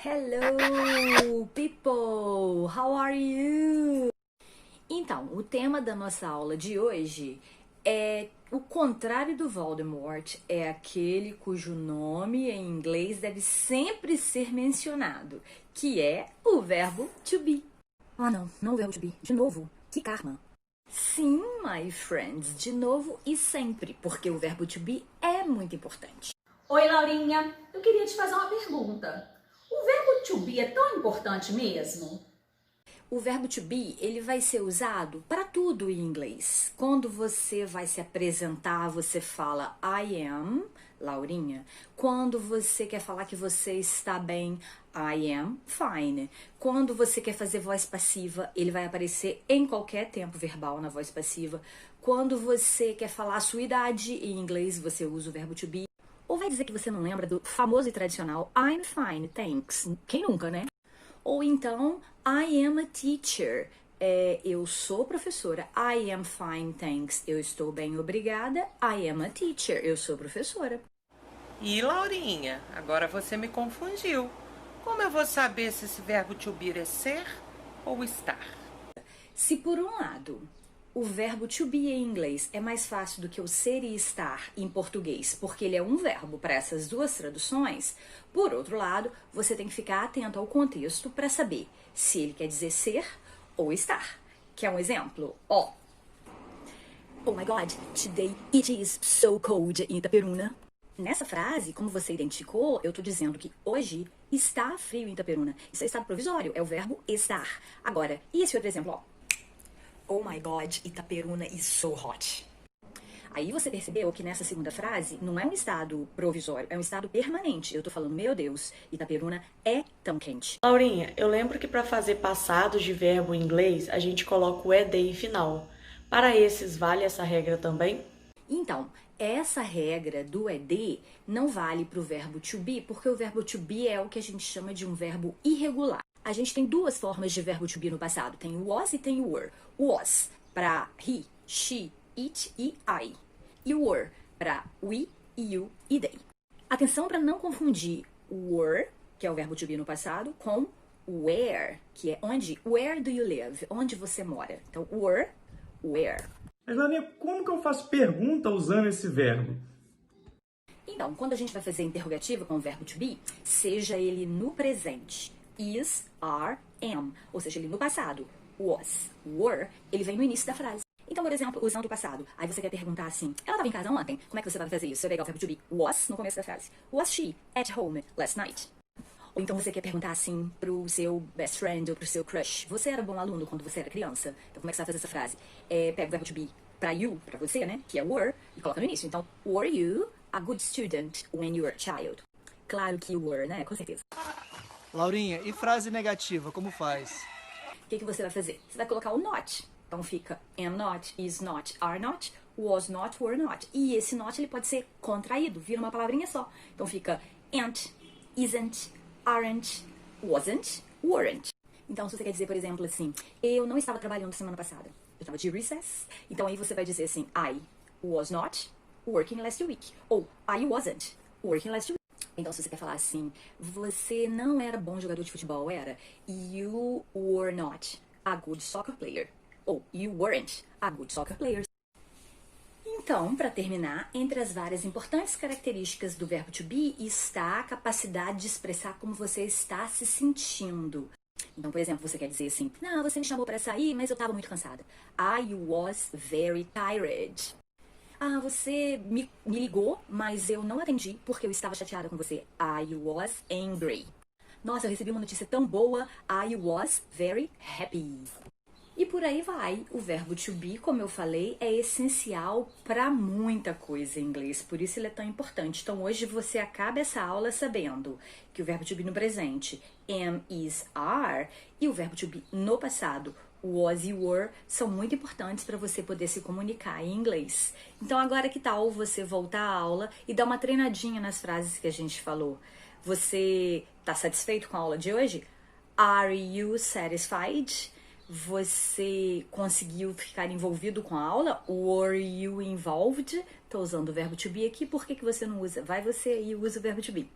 Hello, people! How are you? Então, o tema da nossa aula de hoje é o contrário do Voldemort, é aquele cujo nome em inglês deve sempre ser mencionado, que é o verbo to be. Ah, não o verbo to be. De novo. Que karma. Sim, my friends, de novo e sempre, porque o verbo to be é muito importante. Oi, Laurinha. Eu queria te fazer uma pergunta. O verbo to be é tão importante mesmo? O verbo to be, ele vai ser usado para tudo em inglês. Quando você vai se apresentar, você fala I am, Laurinha. Quando você quer falar que você está bem, I am fine. Quando você quer fazer voz passiva, ele vai aparecer em qualquer tempo verbal na voz passiva. Quando você quer falar a sua idade em inglês, você usa o verbo to be. Ou vai dizer que você não lembra do famoso e tradicional I'm fine, thanks. Quem nunca, né? Ou então, I am a teacher. Eu sou professora. I am fine, thanks. Eu estou bem, obrigada. I am a teacher. Eu sou professora. E Laurinha, agora você me confundiu. Como eu vou saber se esse verbo to be é ser ou estar? Se por um lado o verbo to be em inglês é mais fácil do que o ser e estar em português, porque ele é um verbo para essas duas traduções, por outro lado, você tem que ficar atento ao contexto para saber se ele quer dizer ser ou estar. Quer um exemplo? Oh my God, today it is so cold in Itaperuna. Nessa frase, como você identificou, eu tô dizendo que hoje está frio em Itaperuna. Isso é estado provisório, é o verbo estar. Agora, e esse outro exemplo, ó? Oh my God, Itaperuna is so hot. Aí você percebeu que nessa segunda frase não é um estado provisório, é um estado permanente. Eu tô falando, meu Deus, Itaperuna é tão quente. Laurinha, eu lembro que para fazer passados de verbo em inglês, a gente coloca o ED final. Para esses, vale essa regra também? Então, essa regra do ED não vale para o verbo to be, porque o verbo to be é o que a gente chama de um verbo irregular. A gente tem duas formas de verbo to be no passado, tem o was e tem o were. O was para he, she, it e I. E o were para we, you e they. Atenção para não confundir o were, que é o verbo to be no passado, com where, que é onde. Where do you live? Onde você mora. Então, were, where. Mas, Laurinha, como que eu faço pergunta usando esse verbo? Então, quando a gente vai fazer interrogativa com o verbo to be, seja ele no presente, is, are, am, ou seja, ele no passado, was, were, ele vem no início da frase. Então, por exemplo, usando o passado, aí você quer perguntar assim, ela estava em casa ontem? Como é que você vai fazer isso? Você vai pegar o verbo to be was no começo da frase. Was she at home last night? Ou então você quer perguntar assim pro seu best friend ou pro seu crush, você era bom aluno quando você era criança? Então, como é que você vai fazer essa frase? Pega o verbo to be pra you, pra você, né? Que é were, e coloca no início. Então, were you a good student when you were a child? Claro que were, né? Com certeza. Laurinha, e frase negativa, como faz? O que você vai fazer? Você vai colocar o not. Então fica am not, is not, are not, was not, were not. E esse not ele pode ser contraído, vira uma palavrinha só. Então fica ain't, isn't, aren't, wasn't, weren't. Então se você quer dizer, por exemplo, assim, eu não estava trabalhando semana passada. Eu estava de recess. Então aí você vai dizer assim, I was not working last week. Ou I wasn't working last week. Então, se você quer falar assim, você não era bom jogador de futebol, era you were not a good soccer player. Ou you weren't a good soccer player. Então, para terminar, entre as várias importantes características do verbo to be está a capacidade de expressar como você está se sentindo. Então, por exemplo, você quer dizer assim, não, você me chamou para sair, mas eu estava muito cansada. I was very tired. Ah, você me ligou, mas eu não atendi porque eu estava chateada com você. I was angry. Nossa, eu recebi uma notícia tão boa. I was very happy. E por aí vai. O verbo to be, como eu falei, é essencial para muita coisa em inglês. Por isso ele é tão importante. Então hoje você acaba essa aula sabendo que o verbo to be no presente, am, is, are, e o verbo to be no passado, was e were, são muito importantes para você poder se comunicar em inglês. Então agora que tal você voltar à aula e dar uma treinadinha nas frases que a gente falou? Você está satisfeito com a aula de hoje? Are you satisfied? Você conseguiu ficar envolvido com a aula? Were you involved? Estou usando o verbo to be aqui, por que você não usa? Vai você e usa o verbo to be.